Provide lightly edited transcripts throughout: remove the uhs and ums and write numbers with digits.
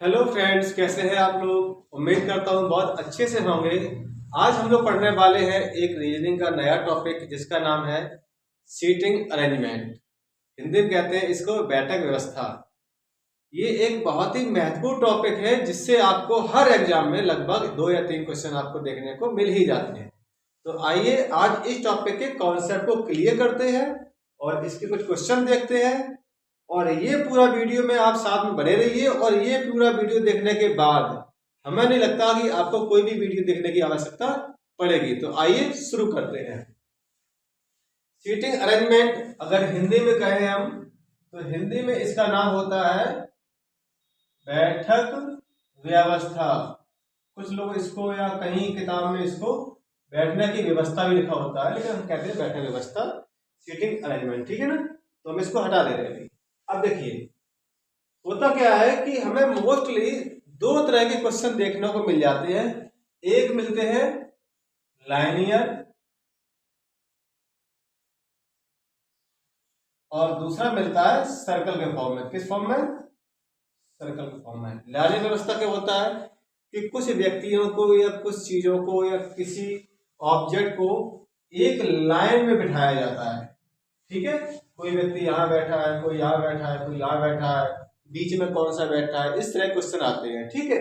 Hello friends, कैसे हैं आप लोग। उम्मीद करता हूँ बहुत अच्छे से होंगे। आज हम लोग पढ़ने वाले हैं एक रीजनिंग का नया टॉपिक जिसका नाम है सीटिंग अरेंजमेंट। हिंदी में कहते हैं इसको बैठक व्यवस्था। ये एक बहुत ही महत्वपूर्ण टॉपिक है जिससे आपको हर एग्जाम में लगभग 2 या 3 क्वेश्चन आपको देखने को मिल ही जाते हैं। तो आइए आज इस टॉपिक के कॉन्सेप्ट को क्लियर करते हैं और इसके कुछ क्वेश्चन देखते हैं। और ये पूरा वीडियो में आप साथ में बने रहिए और ये पूरा वीडियो देखने के बाद हमें नहीं लगता कि आपको कोई भी वीडियो देखने की आवश्यकता पड़ेगी। तो आइए शुरू करते हैं। सीटिंग अरेंजमेंट अगर हिंदी में कहें हम तो हिंदी में इसका नाम होता है बैठक व्यवस्था। कुछ लोग इसको या कहीं किताब में इसको बैठने की व्यवस्था भी लिखा होता है, लेकिन हम कहते हैं बैठक व्यवस्था, सीटिंग अरेंजमेंट। ठीक है ना, तो हम इसको हटा दे रहे हैं। अब देखिए होता क्या है कि हमें मोस्टली 2 तरह के क्वेश्चन देखने को मिल जाते हैं। एक मिलते हैं लाइनियर और दूसरा मिलता है सर्कल के फॉर्म में। किस फॉर्म में? सर्कल के फॉर्म में। लाइनियर व्यवस्था क्या होता है कि कुछ व्यक्तियों को या कुछ चीजों को या किसी ऑब्जेक्ट को एक लाइन में बिठाया जाता है। ठीक है, कोई व्यक्ति यहाँ बैठा है, कोई यहाँ बैठा है, कोई यहाँ बैठा है, बीच में कौन सा बैठा है, इस तरह क्वेश्चन आते हैं। ठीक है,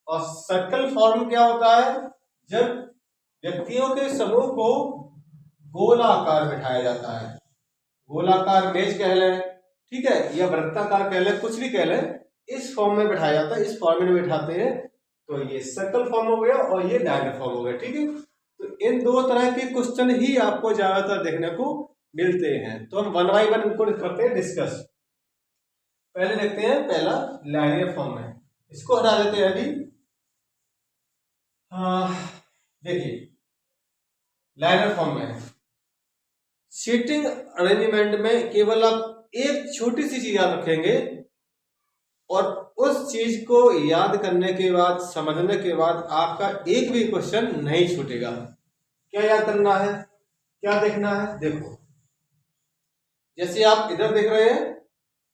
और सर्कल फॉर्म क्या होता है? जब व्यक्तियों के समूह को गोलाकार बिठाया जाता है, गोलाकार मेज कह लें, ठीक है, या वृत्ताकार कह लें, कुछ भी कह लें, इस फॉर्म में बिठाया जाता है, इस फॉर्म में बिठाते हैं। तो ये सर्कल फॉर्म हो गया और ये डायमंड फॉर्म हो गया। ठीक है, तो इन 2 तरह के क्वेश्चन ही आपको ज्यादातर देखने को मिलते हैं। तो हम 1 बाय 1 इनको करते हैं डिस्कस। पहले देखते हैं पहला लाइनियर फॉर्म में, इसको हटा देते हैं अभी। देखिए लाइनियर फॉर्म में सीटिंग अरेंजमेंट में केवल आप एक छोटी सी चीज याद रखेंगे और उस चीज को याद करने के बाद, समझने के बाद आपका एक भी क्वेश्चन नहीं छूटेगा। क्या याद करना है, क्या देखना है? देखो जैसे आप इधर देख रहे हैं,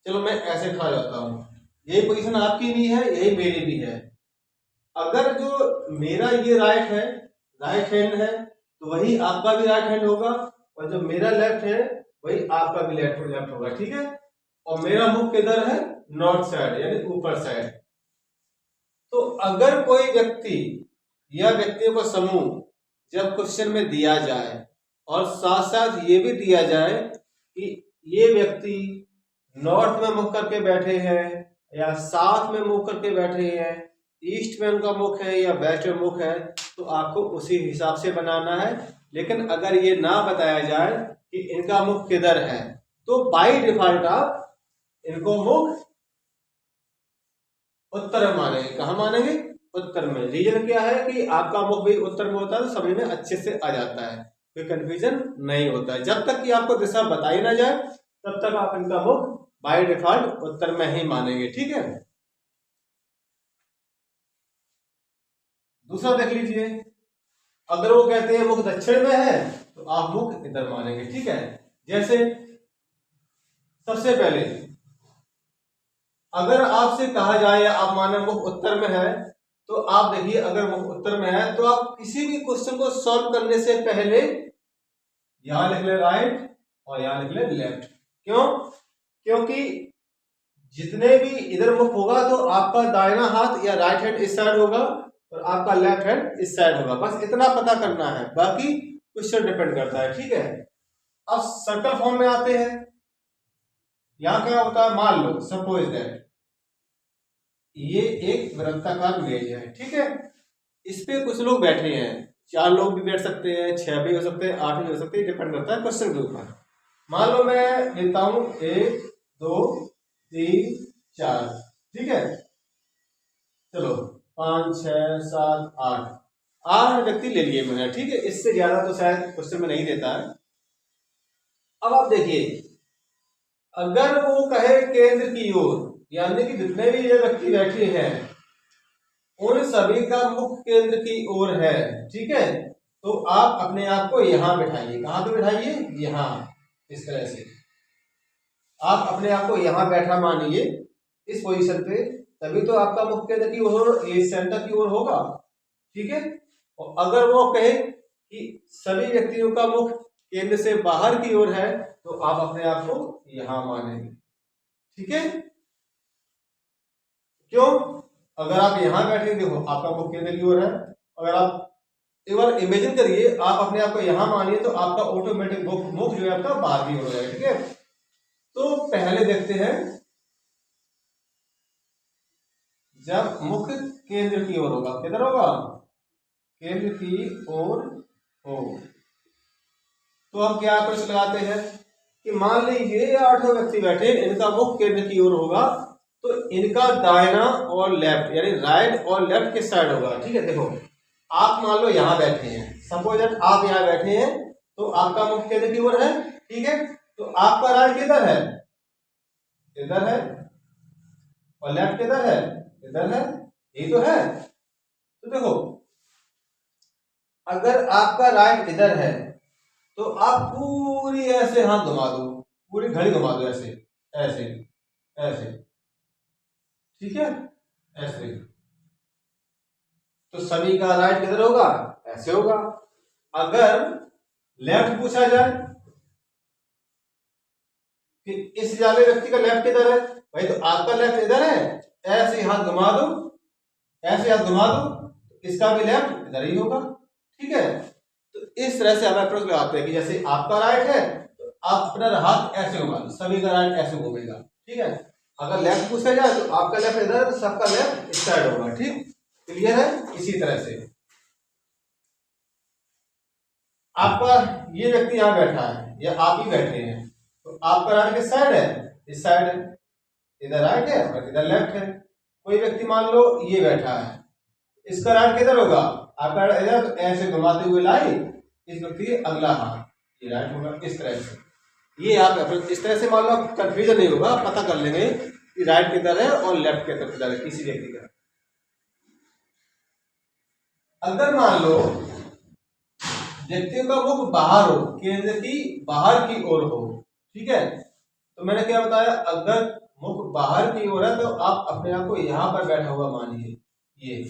चलो मैं ऐसे खड़ा जाता हूं, यही पोजीशन आपकी भी है, यही मेरी भी है। अगर जो मेरा ये राइट है, राइट हैंड है, तो वही आपका भी राइट हैंड होगा, और जो मेरा लेफ्ट है वही आपका भी लेफ्ट होगा। ठीक है, और मेरा मुख किधर है? नॉर्थ साइड यानी ऊपर साइड। तो अगर कोई व्यक्ति या व्यक्तियों का समूह जब क्वेश्चन में दिया जाए और साथ साथ ये भी दिया जाए कि ये व्यक्ति नॉर्थ में मुख करके बैठे हैं या साउथ में मुख करके बैठे हैं, ईस्ट में उनका मुख है या वेस्ट में मुख है, तो आपको उसी हिसाब से बनाना है। लेकिन अगर ये ना बताया जाए कि इनका मुख किधर है, तो बाय डिफॉल्ट आप इनको मुख उत्तर में मानेंगे। कहाँ मानेंगे? उत्तर में। रीजन क्या है कि आपका मुख भी उत्तर में होता है, तो समझ में अच्छे से आ जाता है, कोई कंफ्यूजन नहीं होता है। जब तक कि आपको दिशा बताई ना जाए तब तक आप इनका मुख बाय डिफॉल्ट उत्तर में ही मानेंगे। ठीक है, दूसरा देख लीजिए। अगर वो कहते हैं मुख दक्षिण में है तो आप मुख इधर मानेंगे। ठीक है, जैसे सबसे पहले अगर आपसे कहा जाए या आप माने मुख उत्तर में है, तो आप देखिए अगर मुख उत्तर में है तो आप किसी भी क्वेश्चन को सॉल्व करने से पहले यहां लिख ले राइट और यहां लिख ले लेफ्ट। क्यों? क्योंकि जितने भी इधर मुख होगा तो आपका दाहिना हाथ या राइट हैंड इस साइड होगा और आपका लेफ्ट हैंड इस साइड होगा। बस इतना पता करना है, बाकी क्वेश्चन डिपेंड करता है। ठीक है, अब सर्कल फॉर्म में आते हैं। यहां क्या होता है, मान लो सपोज दैट ये एक वृत्ताकार मेज है। ठीक है, इस पे कुछ लोग बैठे हैं, 4 लोग भी बैठ सकते हैं, 6 भी हो सकते हैं, 8 भी हो सकते हैं, डिपेंड करता है क्वेश्चन के ऊपर। मान लो मैं लेता हूं 1 2 3 4। ठीक है, चलो 5 6 7 8 व्यक्ति ले लिए मैंने। ठीक है, इससे ज्यादा तो शायद क्वेश्चन में नहीं देता है। अब आप देखिए, अगर वो कहे केंद्र की ओर, यानी कि जितने भी ये व्यक्ति बैठे हैं उन सभी का मुख केंद्र की ओर है। ठीक है, तो आप अपने आप को यहां बैठाइए। कहां पे बैठाइए? यहां, इस तरह से आप अपने आप को यहां बैठा मानिए, इस पोजीशन पे। तभी तो आपका मुख केंद्र की ओर सेंटर की ओर होगा, ठीक है। और अगर वो कहे कि सभी व्यक्तियों का मुख केंद्र से बाहर की ओर है तो आप अपने आप को यहां मानेंगे, ठीक है। क्यों? अगर आप यहां बैठे, देखो आपका मुख केंद्र की ओर है, अगर आप एक बार इमेजिन करिए, आप अपने आप को यहां मानिए तो आपका ऑटोमेटिक मुख जो है आपका बाहर की ओर हो जाएगा, ठीक है। तो पहले देखते हैं, जब मुख केंद्र की ओर होगा, किधर होगा? केंद्र की ओर हो, तो हम क्या प्रश्न लगाते हैं कि मान लीजिए 8 व्यक्ति बैठे, इनका मुख केंद्र की ओर होगा, तो इनका दाहिना और लेफ्ट यानी राइट और लेफ्ट के साइड होगा, ठीक है। देखो आप मान लो यहां बैठे हैं, सपोज दैट आप यहां बैठे हैं, तो आपका मुख केंद्र की ओर है, ठीक है। तो आपका राइट किधर है? इधर है। और लेफ्ट किधर है? इधर है। यही तो है। तो देखो अगर आपका राइट इधर है तो आप पूरी ऐसे हाथ घुमा दो, पूरी घड़ी घुमा दो, ऐसे ऐसे ऐसे, ठीक है, ऐसे। तो सभी का राइट किधर होगा? ऐसे होगा। अगर लेफ्ट पूछा जाए कि इस वाले व्यक्ति का लेफ्ट किधर है, भाई तो आपका लेफ्ट इधर है, ऐसे हाथ घुमा दो, ऐसे हाथ घुमा दो, इसका भी लेफ्ट इधर ही होगा, ठीक है। तो इस तरह से हम अप्रोच लगाते हैं कि जैसे आपका राइट है तो आप अपना हाथ ऐसे घुमा दो, सभी का राइट ऐसे घूमेगा, ठीक है। अगर लेफ्ट पूछा जाए तो आपका लेफ्ट इधर है तो सबका लेफ्ट इस साइड होगा, ठीक, क्लियर है। इसी तरह से आपका ये व्यक्ति यहां बैठा है या आप ही बैठे हैं, तो आपका राइट किस साइड है? इस साइड है, इधर राइट है और इधर लेफ्ट है। कोई व्यक्ति मान लो ये बैठा है, इसका राइट किधर होगा? आपका इधर, तो ऐसे घुमाते हुए लाई इस व्यक्ति के अगला हाथ, ये राइट होगा, इस तरह से। ये आप इस तरह से मान लो कंफ्यूजन नहीं होगा, पता कर लेंगे कि राइट किधर है और लेफ्ट किधर है किसी व्यक्ति का। अगर मान लो व्यक्तियों का मुख बाहर हो, केंद्र की बाहर की ओर हो, ठीक है, तो मैंने क्या बताया, अगर मुख बाहर की ओर है तो आप अपने आप को यहां पर बैठा हुआ मानिए। ये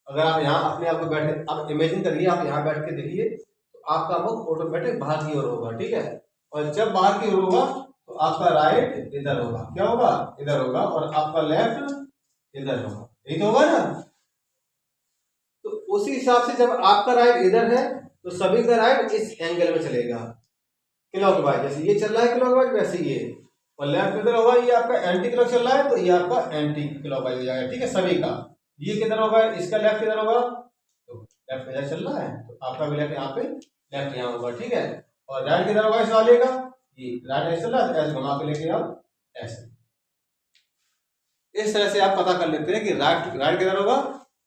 अगर आप यहाँ अपने आप को बैठे, आप इमेजिन करिए, आप यहाँ बैठ के देखिए तो आपका मुख ऑटोमेटिक बाहर की ओर होगा, ठीक है। और जब बाहर की ओर होगा तो आपका राइट इधर होगा, क्या होगा? इधर होगा, और आपका लेफ्ट इधर होगा, यही तो होगा ना। तो उसी हिसाब से जब आपका राइट इधर है तो सभी का राइट इस एंगल में चलेगा, क्लॉकवाइज, जैसे ये चल रहा है क्लॉकवाइज वैसे ये। और लेफ्ट किधर होगा? ये आपका एंटी क्लॉक चल रहा है तो ये आपका एंटी क्लॉकवाइज हो जाएगा, ठीक है, सभी का। ये किधर होगा? इसका लेफ्ट किधर होगा? तो लेफ्ट इधर चल रहा है तो आपका भी लेफ्ट यहाँ पे, लेफ्ट यहाँ होगा, ठीक है। और राइट किधर होगा इस वाले का? ये राइट ऐसे चल रहा है, ऐसे घुमा के लेके आप ऐसे। इस तरह से आप पता कर लेते हैं कि राइट राइट किधर होगा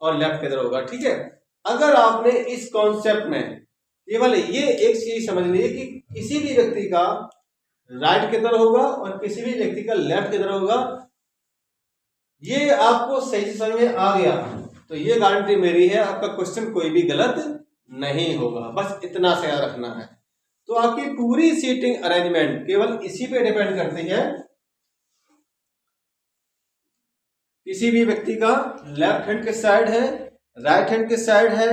और लेफ्ट किधर होगा, ठीक है। अगर आपने इस कॉन्सेप्ट में केवल ये एक चीज समझ ली कि किसी भी व्यक्ति का राइट किधर होगा और किसी भी व्यक्ति का लेफ्ट किधर होगा, ये आपको सही से समझ में आ गया तो ये गारंटी मेरी है आपका क्वेश्चन कोई भी गलत नहीं होगा, बस इतना से याद रखना है। तो आपकी पूरी सीटिंग अरेंजमेंट केवल इसी पे डिपेंड करती है, किसी भी व्यक्ति का लेफ्ट हैंड किस साइड है, राइट हैंड किस साइड है,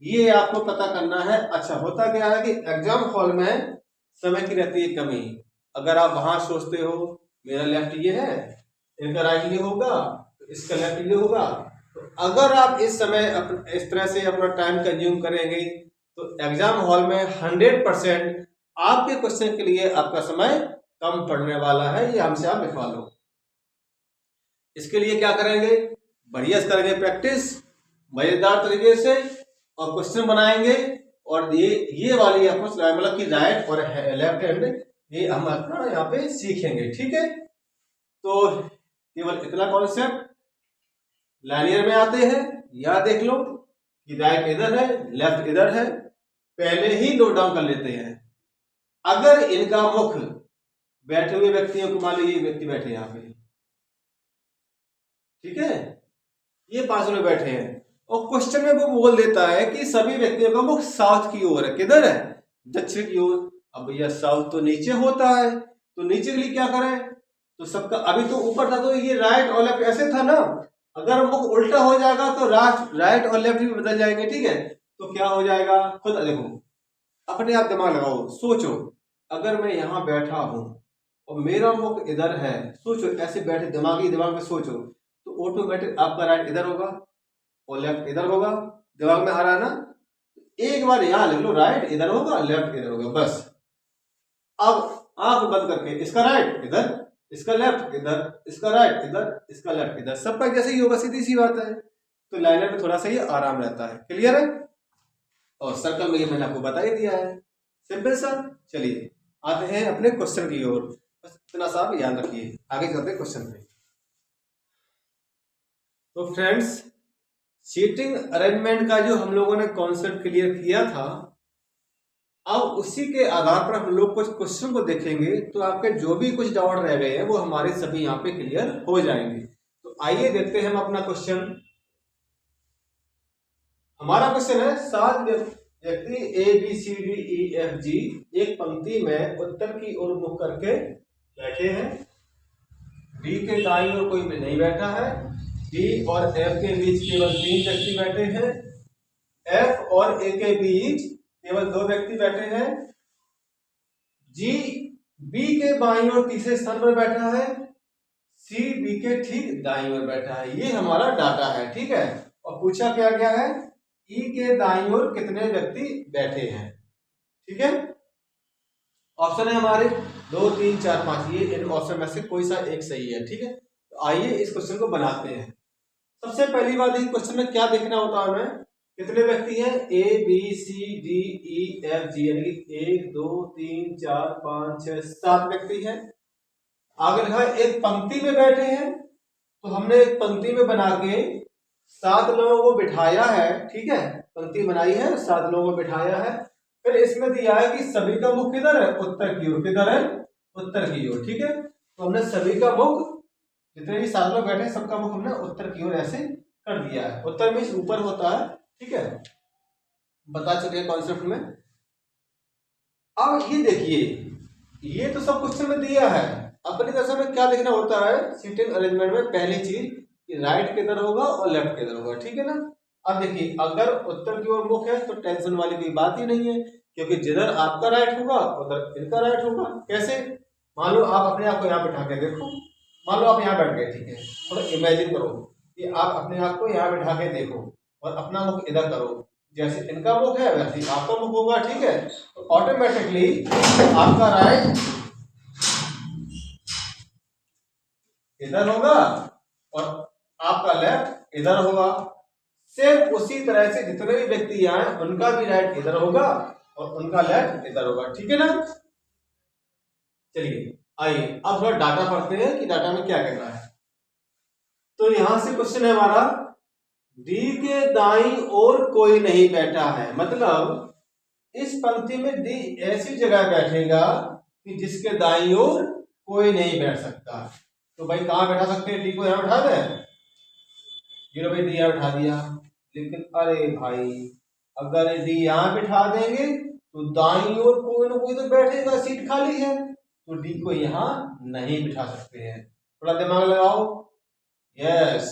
ये आपको पता करना है। अच्छा, होता क्या है कि एग्जाम हॉल में समय की रहती है कमी। अगर आप वहां सोचते हो मेरा लेफ्ट ये है, इनका राइट ये होगा, तो इसका लेफ्ट ये होगा, तो अगर आप इस समय इस तरह से अपना टाइम कंज्यूम करेंगे तो एग्जाम हॉल में 100% आपके क्वेश्चन के लिए आपका समय कम पड़ने वाला है, ये हमसे आप लिखवा लो। इसके लिए क्या करेंगे? बढ़िया से करेंगे प्रैक्टिस मजेदार तरीके से और क्वेश्चन बनाएंगे, और ये वाली अप्रोच मतलब कि राइट और लेफ्ट हैंड ये हम अपना यहाँ पे सीखेंगे, ठीक है। तो केवल इतना कॉन्सेप्ट लाइनियर में आते हैं, याद देख लो कि राइट इधर है लेफ्ट इधर है, पहले ही नोट डाउन कर लेते हैं। अगर इनका मुख बैठे हुए व्यक्तियों को, मान लीजिए व्यक्ति बैठे यहाँ पे, ठीक है, ये 5 लोग बैठे हैं और क्वेश्चन में वो बोल देता है कि सभी व्यक्तियों का मुख साउथ की ओर है, किधर है? दक्षिण की ओर। अब भैया साउथ तो नीचे होता है, तो नीचे के लिए क्या करें? तो सबका अभी तो ऊपर था तो ये राइट और लेफ्ट ऐसे था ना, अगर मुख उल्टा हो जाएगा तो राइट और लेफ्ट भी बदल जाएंगे, ठीक है। तो क्या हो जाएगा, खुद देखो, अपने आप दिमाग लगाओ, सोचो, अगर मैं यहाँ बैठा हूं और मेरा मुख इधर है, सोचो ऐसे बैठे दिमाग में सोचो, तो ऑटोमेटिक आपका राइट इधर होगा और लेफ्ट इधर होगा। दिमाग में आ रहा है ना? एक बार यहां लिख लो, राइट इधर होगा, लेफ्ट इधर होगा, बस। अब आंख बंद करके इसका राइट इधर, इसका लेफ्ट इधर, इसका राइट इधर, इसका लेफ्ट इधर, सबका जैसे ही होगा, सीधी सी बात है। तो लाइनर में थोड़ा सा ये आराम रहता है। क्लियर है? और सर्कल में ये मैंने आपको बता ही दिया है, सिंपल सा। चलिए आते हैं अपने क्वेश्चन की ओर, बस इतना सा आप याद रखिए, आगे चलते हैं क्वेश्चन पे। तो फ्रेंड्स, सीटिंग अरेंजमेंट का जो हम लोगों ने कॉन्सेप्ट क्लियर किया था, अब उसी के आधार पर हम लोग कुछ क्वेश्चन को देखेंगे, तो आपके जो भी कुछ डाउट रह गए हैं वो हमारे सभी यहाँ पे क्लियर हो जाएंगे। तो आइए देखते हैं हम अपना क्वेश्चन। हमारा क्वेश्चन है, 7 व्यक्ति A B C D E F G एक पंक्ति में उत्तर की ओर मुख करके बैठे हैं। डी के दाईं ओर कोई नहीं बैठा है। डी और एफ के बीच केवल 3 व्यक्ति बैठे हैं। एफ और ए के बीच केवल 2 व्यक्ति बैठे हैं। जी बी के बाईं ओर तीसरे स्थान पर बैठा है। सी बी के ठीक दाईं ओर बैठा है। ये हमारा डाटा है, ठीक है। और पूछा क्या गया है, ई के दाईं ओर कितने व्यक्ति बैठे हैं, ठीक है। ऑप्शन है हमारे 2 3 4 5, ये इन ऑप्शन में से कोई सा एक सही है, ठीक है। तो आइए इस क्वेश्चन को बनाते हैं। सबसे पहली बात, इस क्वेश्चन में क्या देखना होता है हमें, कितने व्यक्ति हैं, A B C D E F G, यानी कि 1 2 3 4 5 6 7 व्यक्ति हैं। आगे लिखा है एक पंक्ति में बैठे हैं, तो हमने एक पंक्ति में बना के 7 लोगों को बिठाया है, ठीक है। पंक्ति बनाई है, 7 लोगों को बिठाया है। फिर इसमें दिया है कि सभी का मुख किधर है, उत्तर की ओर। किधर है, उत्तर की ओर, ठीक है। तो हमने सभी का मुख, जितने भी 7 लोग बैठे हैं सबका मुख हमने उत्तर की ओर ऐसे कर दिया है। उत्तर में ऊपर होता है, ठीक है, बता चुके कॉन्सेप्ट में। अब ये देखिए, ये तो सब क्वेश्चन में दिया है। अपनी तरफ से हमें क्या देखना होता है सीटिंग अरेंजमेंट में, पहली चीज कि राइट किधर होगा और लेफ्ट किधर होगा, ठीक है ना। अब देखिए, अगर उत्तर की ओर मुख है तो टेंशन वाली कोई बात ही नहीं है, क्योंकि जिधर आपका राइट होगा उधर इनका राइट होगा। कैसे, मान लो आप अपने आप को यहाँ बैठा के देखो, मान लो आप यहाँ बैठ गए, ठीक है। थोड़ा इमेजिन करो कि आप अपने आप को यहाँ बैठा के देखो और अपना मुख इधर करो, जैसे इनका मुख है वैसे ही आपका मुख होगा, ठीक है। तो ऑटोमेटिकली आपका राइट इधर होगा और आपका लेफ्ट इधर होगा। सेम उसी तरह से जितने भी व्यक्ति आए उनका भी राइट इधर होगा और उनका लेफ्ट इधर होगा, ठीक है ना। चलिए आइए अब थोड़ा डाटा पढ़ते हैं कि डाटा में क्या कहना है। तो यहां से क्वेश्चन है हमारा, डी के दाईं ओर कोई नहीं बैठा है, मतलब इस पंक्ति में डी ऐसी जगह बैठेगा कि जिसके दाईं ओर कोई नहीं बैठ सकता। तो भाई कहां बैठा सकते हैं, डी को यहां बैठा दें, ये भाई डी यहां बैठा दिया। लेकिन अरे भाई, अगर डी यहां बिठा देंगे तो दाईं ओर कोई ना कोई तो बैठेगा, सीट खाली है, तो डी को यहां नहीं बिठा सकते हैं। थोड़ा दिमाग लगाओ, यस,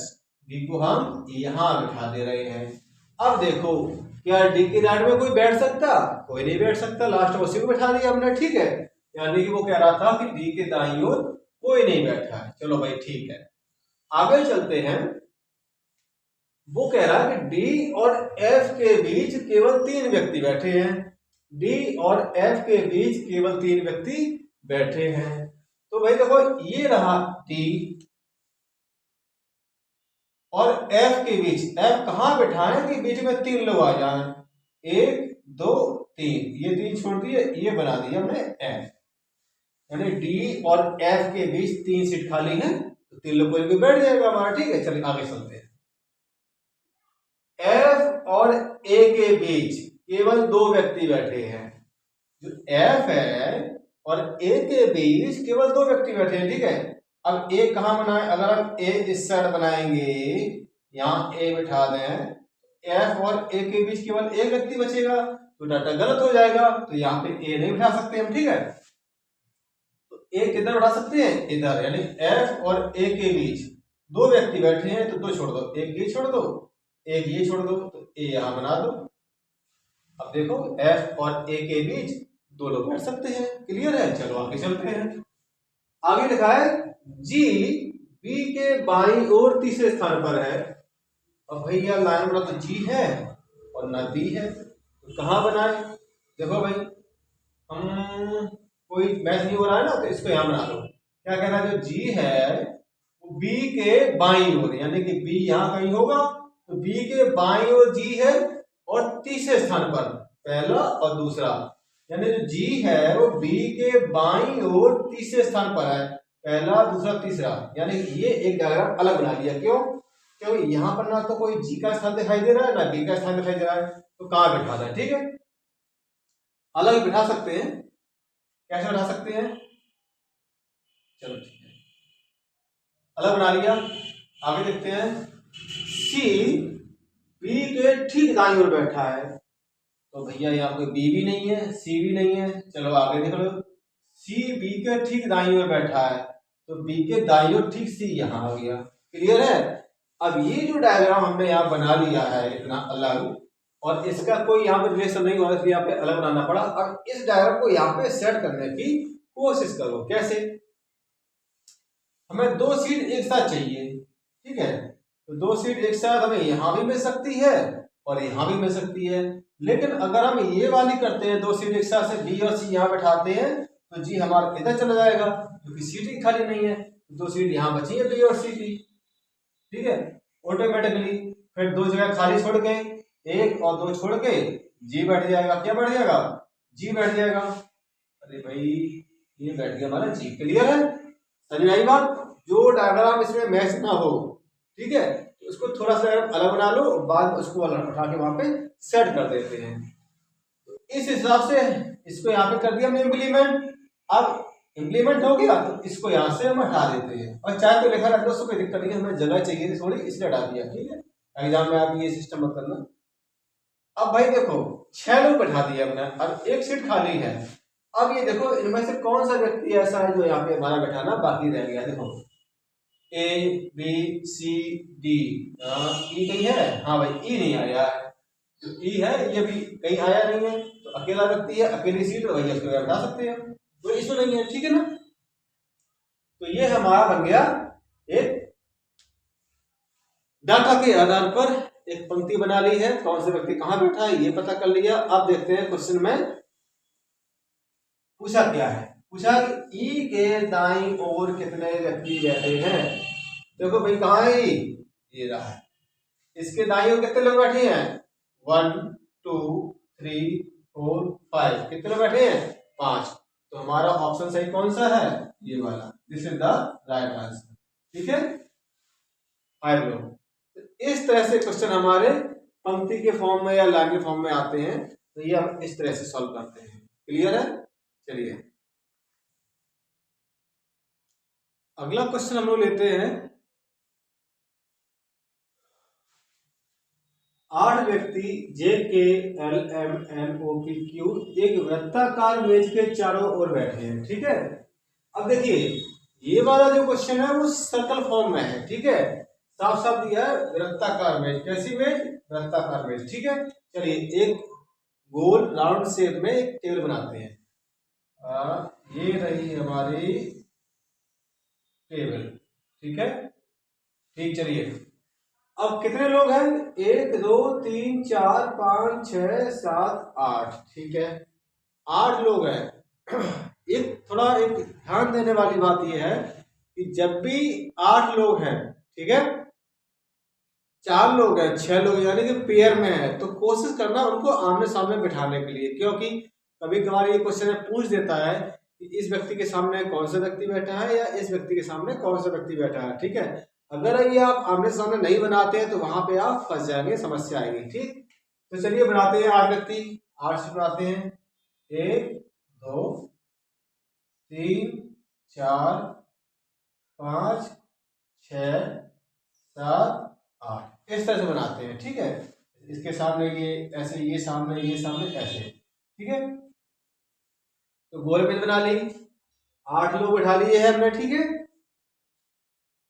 डी को हम यहां बिठा दे रहे हैं। अब देखो, क्या डी के राइट में कोई बैठ सकता, कोई नहीं बैठ सकता, लास्ट में उसी को बिठा दिया हमने, ठीक है। यानी कि वो कह रहा था कि डी के दाईं ओर कोई नहीं बैठा है। चलो भाई ठीक है, आगे चलते हैं। वो कह रहा है कि डी और एफ के बीच केवल 3 व्यक्ति बैठे हैं। डी और एफ के बीच केवल 3 व्यक्ति बैठे हैं। तो भाई देखो, ये रहा डी और एफ के बीच, एफ कहां बैठाएं कि बीच में 3 लोग आ जाएं, 1 2 3, ये 3 छोड़ दिए, ये बना दिया हमने एफ, यानी डी और एफ के बीच 3 सीट खाली है, तो 3 लोग कोई बैठ जाएगा हमारा, ठीक है। चलिए आगे चलते हैं। एफ और ए के बीच केवल 2 व्यक्ति बैठे हैं। जो एफ है और ए के बीच केवल 2 व्यक्ति बैठे हैं, ठीक है। अब ए कहां बनाए, अगर हम ए इस साइड बनाएंगे, यहां ए बिठा दें, एफ और ए के बीच केवल 1 व्यक्ति बचेगा, तो डाटा गलत हो जाएगा, तो यहाँ पे ए नहीं बिठा सकते हम, ठीक है। तो ए किधर बिठा सकते हैं, इधर, यानी एफ और ए के बीच दो व्यक्ति बैठे हैं तो दो छोड़ दो, एक ये छोड़ दो, एक ये छोड़ दो, तो ए यहां बना दो। अब देखो एफ और ए के बीच दो लोग बैठ सकते हैं। क्लियर है? चलो आगे चलते हैं। आगे लिखा है जी बी के बाईं ओर तीसरे स्थान पर है। अब भैया लाइन बना तो जी है और ना बी है, तो कहां बनाए? देखो भाई, हम कोई मैच नहीं हो रहा है ना, तो इसको यहां बना लो। क्या कहना है? जो जी है वो बी के बाईं ओर, यानी कि बी यहां कहीं होगा, तो बी के बाईं ओर जी है और तीसरे स्थान पर पहला और दूसरा, यानी जो जी है वो बी के बाईं ओर तीसरे स्थान पर है, पहला दूसरा तीसरा। यानी ये एक डायग्राम अलग बना लिया। क्यों? क्योंकि यहां पर ना तो कोई जी का स्थान दिखाई दे रहा है ना बी का स्थान दिखाई दे रहा है, तो कहां बैठा है? ठीक है, अलग बिठा सकते हैं। कैसे बिठा सकते हैं? चलो ठीक है, अलग बना लिया। आगे देखते हैं। सी बी के ठीक दाईं ओर बैठा है, तो भैया यहाँ पे बी भी नहीं है, सी भी नहीं है। चलो आगे देख लो। सी बी के ठीक दाईं ओर बैठा है, तो बी के दाईं ओर ठीक सी यहाँ आ गया। क्लियर है? अब ये जो डायग्राम हमने यहाँ बना लिया है इतना अलग, और इसका कोई यहाँ पे रिलेशन नहीं हुआ, इसलिए यहाँ पे अलग बनाना पड़ा। और इस डायग्राम को यहाँ पे सेट करने की कोशिश करो। कैसे? हमें दो सीट एक साथ चाहिए, ठीक है, तो दो सीट एक साथ हमें यहां भी मिल सकती है और यहां भी मिल सकती है। लेकिन अगर हम ये वाली करते हैं, दो सीट एक साथ से बी और सी यहां बैठाते हैं, तो जी हमारा इधर चला जाएगा क्योंकि सीट ही खाली नहीं है, तो दो सीट यहां बची है बी और सी की। ठीक है, ऑटोमेटिकली फिर दो जगह खाली छोड़ के, एक और दो छोड़ के जी बैठ जाएगा। क्या बैठ जाएगा? जी बैठ जाएगा। अरे भाई ये बैठ गया हमारा जी। क्लियर है? समझ आई बात? जो डायग्राम इसमें मैच ना हो, ठीक है, तो उसको थोड़ा सा अलग बना लो, बाद में उसको अलग उठा के वहां पे सेट कर देते हैं। तो इस हिसाब से इसको यहाँ पे कर दिया हमने इम्प्लीमेंट। अब इम्प्लीमेंट हो गया तो इसको यहाँ से हम हटा देते हैं, और चाहे तो लिखा रख दो, कोई दिक्कत नहीं है, हमें जगह चाहिए थी थोड़ी इसलिए हटा दिया। ठीक है, एग्जाम में आप ये सिस्टम मत करना। अब भाई देखो 6 लोग बैठा दिए हमने और एक सीट खाली है। अब ये देखो इनमें से कौन सा व्यक्ति ऐसा है जो यहाँ पे हमारा बैठाना बाकी रह गया। देखो ए बी सी डी, ई कहीं है? हाँ भाई ई नहीं आया है, तो ई है ये भी कहीं आया नहीं है, तो अकेला व्यक्ति है, अकेली सीट है, वही उसको बैठा सकते हैं, कोई इशू नहीं है। ठीक है ना? तो ये हमारा बन गया एक डाटा के आधार पर एक पंक्ति बना ली है, कौन से व्यक्ति कहां बैठा है ये पता कर लिया। अब देखते हैं क्वेश्चन में पूछा क्या है। पूछा कि ई के दाईं ओर कितने व्यक्ति बैठे हैं। देखो भाई कहाँ है ई? ये रहा है। इसके दाईं ओर कितने लोग बैठे हैं? 1 2 3 4 5। कितने लोग बैठे हैं? 5। तो हमारा ऑप्शन सही कौन सा है? ये वाला। This is the right answer. ठीक है, 5 लोग। तो इस तरह से क्वेश्चन हमारे पंक्ति के फॉर्म में या लाइन के फॉर्म में आते हैं, तो ये हम इस तरह से सॉल्व करते हैं। क्लियर है? चलिए अगला क्वेश्चन हम लोग लेते हैं। 8 व्यक्ति J K L M N O P Q एक वृत्ताकार मेज के चारों ओर बैठे हैं। ठीक है, अब देखिए ये वाला जो क्वेश्चन है वो सर्कल फॉर्म में है। ठीक है, साफ साफ दिया है वृत्ताकार मेज। कैसी मेज? वृत्ताकार मेज। ठीक है, चलिए एक गोल राउंड शेप में एक टेबल बनाते हैं। ये रही हमारी टेबल। ठीक है, ठीक, चलिए अब कितने लोग हैं? 1 2 3 4 5 6 7 8। ठीक है, 8 लोग हैं। एक थोड़ा एक ध्यान देने वाली बात यह है कि जब भी 8 लोग हैं, ठीक है, 4 लोग हैं, 6 लोग यानी कि पेयर में है, तो कोशिश करना उनको आमने सामने बिठाने के लिए। क्योंकि कभी कभार ये क्वेश्चन पूछ देता है कि इस व्यक्ति के सामने कौन सा व्यक्ति बैठा है या इस व्यक्ति के सामने कौन सा व्यक्ति बैठा है। ठीक है, अगर ये आप आमने सामने नहीं बनाते हैं तो वहां पे आप फंस जाएंगे, समस्या आएगी। ठीक, तो चलिए बनाते हैं 8 व्यक्ति। 8 से बनाते हैं 1 2 3 4 5 6 7 8। इस तरह से बनाते हैं। ठीक है, इसके सामने ये ऐसे, ये सामने, ये सामने ऐसे। ठीक है, तो गोल मेज बना ली, 8 लोग बैठा लिए हैं हमने। ठीक है,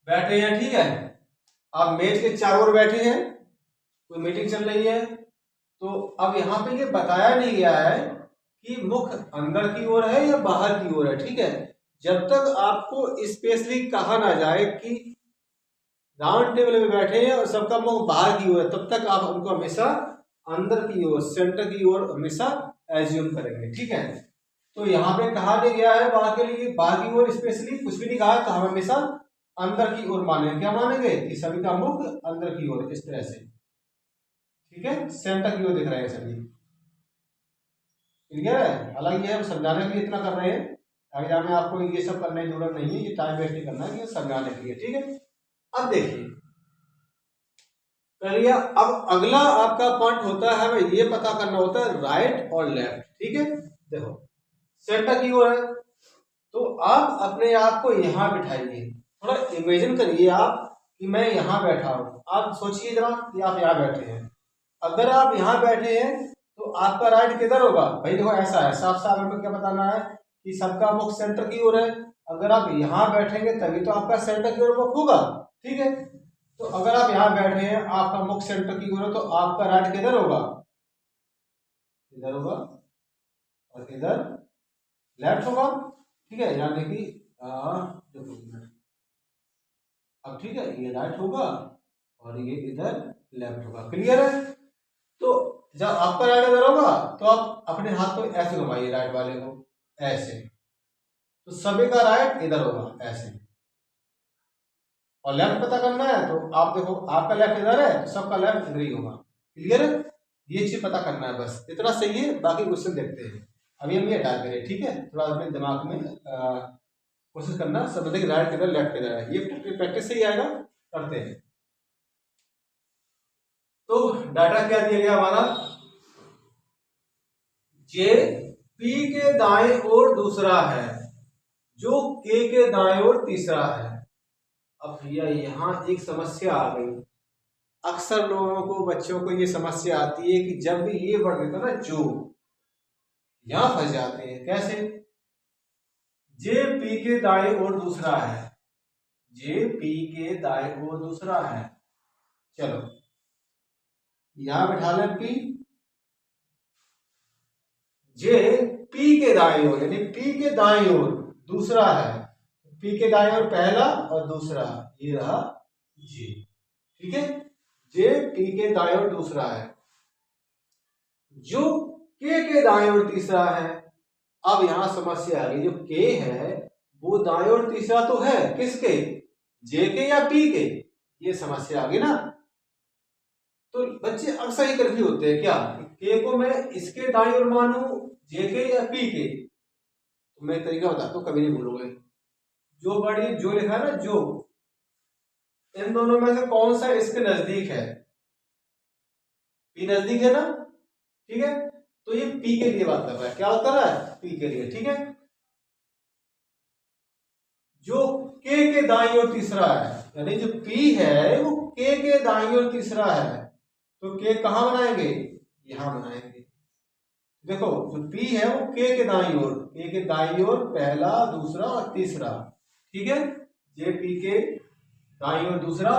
बैठे हैं। ठीक है, आप मेज के चारों ओर बैठे हैं, कोई मीटिंग चल रही है, तो अब यहाँ पे ये बताया नहीं गया है कि मुख अंदर की ओर है या बाहर की ओर है, ठीक है। जब तक आपको स्पेशली कहा ना जाए कि राउंड टेबल में बैठे हैं और सबका मुख बाहर की ओर है, तब तक आप उनको हमेशा अंदर की ओर, सेंटर की ओर हमेशा एज्यूम करेंगे, ठीक है। तो यहाँ पे कहा नहीं गया है बाहर के लिए, बाहर की ओर स्पेशली कुछ भी नहीं कहा, तो हम हमेशा अंदर की ओर मानेंगे। क्या मानेंगे कि सभी का मुख अंदर की ओर, इस तरह से, ठीक है, सेंटर की ओर दिख रहे हैं सभी। क्लियर है? हालांकि ये हम समझाने के लिए इतना कर रहे हैं, एग्जाम में आपको ये सब करने की जरूरत नहीं है, ये टाइम वेस्ट नहीं करना है, ये समझाने के लिए, ठीक है। अब देखिए करिए, अब अगला आपका पॉइंट होता है, हमें ये पता करना होता है राइट और लेफ्ट, ठीक है। देखो सेंटर की ओर है, तो आप अपने आप को यहाँ बिठाइए, थोड़ा इमेजिन करिए आप कि मैं यहाँ बैठा हूँ। आप सोचिए जरा कि आप यहाँ बैठे हैं, अगर आप यहाँ बैठे हैं तो आपका राइट किधर होगा? भाई देखो ऐसा है, साफ साफ हमें क्या बताना है कि सबका मुख सेंटर की ओर है। अगर आप यहाँ बैठेंगे तभी तो आपका सेंटर की ओर मुख होगा, ठीक है। तो अगर आप यहाँ बैठे हैं, आपका मुख सेंटर की ओर है, तो आपका राइट किधर होगा? इधर होगा, और इधर लेफ्ट होगा, ठीक है। यानी कि देखो अब, ठीक है, ये राइट होगा और ये इधर लेफ्ट होगा। क्लियर है? तो जब आपका राइट इधर होगा तो आप अपने हाथ को ऐसे घुमाइए, राइट वाले को ऐसे, तो सभी का राइट इधर होगा ऐसे। और लेफ्ट पता करना है तो आप देखो, आपका लेफ्ट इधर है तो सबका लेफ्ट इधर ही होगा। क्लियर है? ये चीज पता करना है, बस इतना सही है। बाकी क्वेश्चन देखते हैं, अभी हम ये हटा करें, ठीक है। थोड़ा अपने दिमाग में कोशिश करना समझने की राइट किधर लेफ्ट किधर है, ये प्रैक्टिस से ही आएगा, करते हैं। तो डाटा क्या दिया गया हमारा? जे पी के दाएं ओर दूसरा है, जो के दाएं ओर तीसरा है। अब भैया यहाँ एक समस्या आ गई। अक्सर लोगों को, बच्चों को ये समस्या आती है कि जब भी ये वर्ड देता ना जो, यहां फंस जाते हैं। कैसे? जे पी के दाएं ओर दूसरा है, जे पी के दाएं ओर दूसरा है। चलो यहां बैठा लें पी, जे पी के दाएं ओर, यानी पी के दाएं ओर दूसरा है। पी के दाएं ओर पहला और दूसरा, ये रहा जे, ठीक है। जे पी के दाएं ओर दूसरा है, जो के दाएं ओर तीसरा है। अब यहां समस्या आ गई, जो के है वो दाएं ओर तीसरा तो है, किसके? जे के या पी के? ये समस्या आ गई ना। तो बच्चे अक्सर ही कंफ्यूज होते हैं, क्या के को मैं इसके दाएं ओर मानूं, जे के या पी के? तो मैं एक तरीका बताता हूं, कभी नहीं भूलोगे। जो बड़ी जो लिखा है ना, जो, इन दोनों में से कौन सा इसके नजदीक है? पी नजदीक है ना, ठीक है। तो ये पी के लिए बात कर रहा है, क्या बात कर रहा है? पी के लिए, ठीक है। जो के दाईं ओर तीसरा है, यानी जो पी है वो के दाईं ओर तीसरा है, तो के कहां बनाएंगे? यहां बनाएंगे। देखो जो पी है वो के दाईं ओर, के दाईं ओर पहला, दूसरा और तीसरा, ठीक है। जे पी के दाईं ओर दूसरा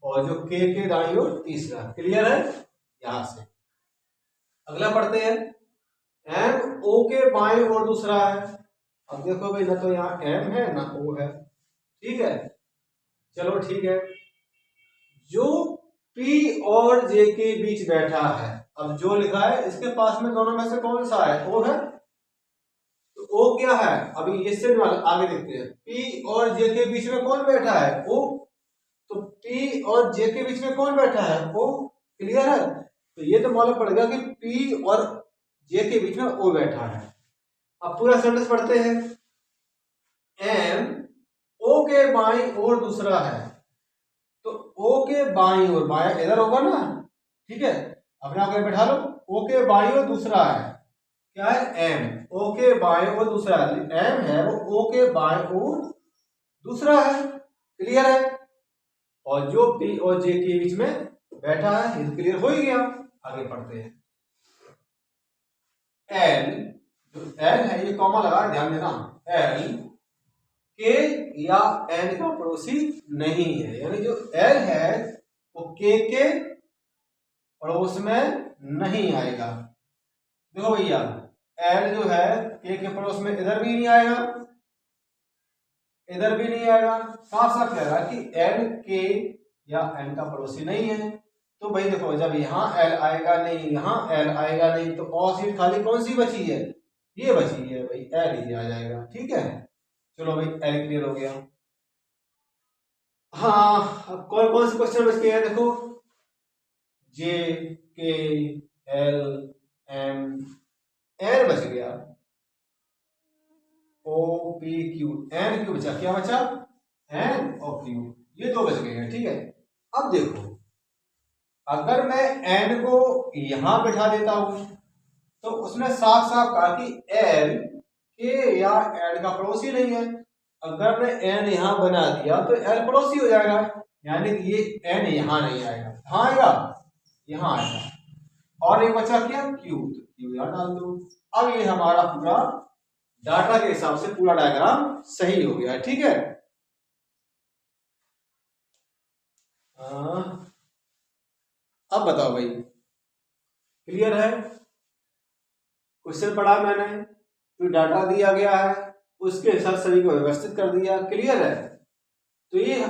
और जो के दाईं ओर तीसरा। क्लियर है? यहां से अगला पढ़ते हैं। एम ओ के बाएं ओर दूसरा है। अब देखो भाई, ना तो यहाँ एम है ना ओ है, ठीक है। चलो ठीक है, जो पी और जे के बीच बैठा है, अब जो लिखा है इसके पास में दोनों में से कौन सा है? ओ है। तो ओ क्या है? अभी इससे आगे देखते हैं। पी और जे के बीच में कौन बैठा है? ओ। तो पी और जे के बीच में कौन बैठा है? ओ। क्लियर है? तो ये तो मालूम पड़ेगा कि पी और जे के बीच में ओ बैठा है। अब पूरा सेंटेंस पढ़ते हैं। एम ओ के बाईं ओर दूसरा है, तो ओ के बाईं ओर, बाया इधर होगा ना, ठीक है। अपने आप बैठा लो। ओ के बाईं ओर दूसरा है, क्या है? एम। ओ के बाईं ओर दूसरा है, एम है वो ओ के बाईं ओर दूसरा है। क्लियर है? और जो पी और जे के बीच में बैठा है, ये क्लियर हो ही गया। आगे पढ़ते हैं। एल, जो एल है ये कॉमा लगा, ध्यान देना। एल के या एन का पड़ोसी नहीं है, यानी जो एल है वो के पड़ोस में नहीं आएगा। देखो भैया एल जो है के पड़ोस में इधर भी नहीं आएगा, इधर भी नहीं आएगा, साफ साफ कह रहा है कि एल के या एन का पड़ोसी नहीं है। तो भाई देखो जब यहाँ एल आएगा नहीं, यहाँ एल आएगा नहीं, तो और सीट खाली कौन सी बची है, ये बची है भाई, एल ही आ जाएगा। ठीक है, चलो भाई एल क्लियर हो गया। हाँ अब कौन कौन से क्वेश्चन बच गए हैं देखो, जे के एल एम एन बच गया, O P Q N Q बचा, क्या बचा एन और क्यू, ये दो बच गए हैं। ठीक है, अब देखो अगर मैं एन को यहां बैठा देता हूं तो उसने साफ साफ कहा कि एल के या एन का पड़ोसी नहीं है। अगर मैं एन यहां बना दिया तो एल पड़ोसी हो जाएगा, यानी कि ये एन यहां नहीं आएगा, कहां आएगा, यहां आएगा। और एक बचा क्या क्यू, तो क्यू यहां डाल दो। अब ये हमारा पूरा डाटा के हिसाब से पूरा डायग्राम सही हो गया। ठीक है, अब बताओ भाई क्लियर है, क्वेश्चन पढ़ा मैंने, फिर डाटा दिया गया है, उसके हिसाब से सभी को व्यवस्थित कर दिया, क्लियर है। तो ये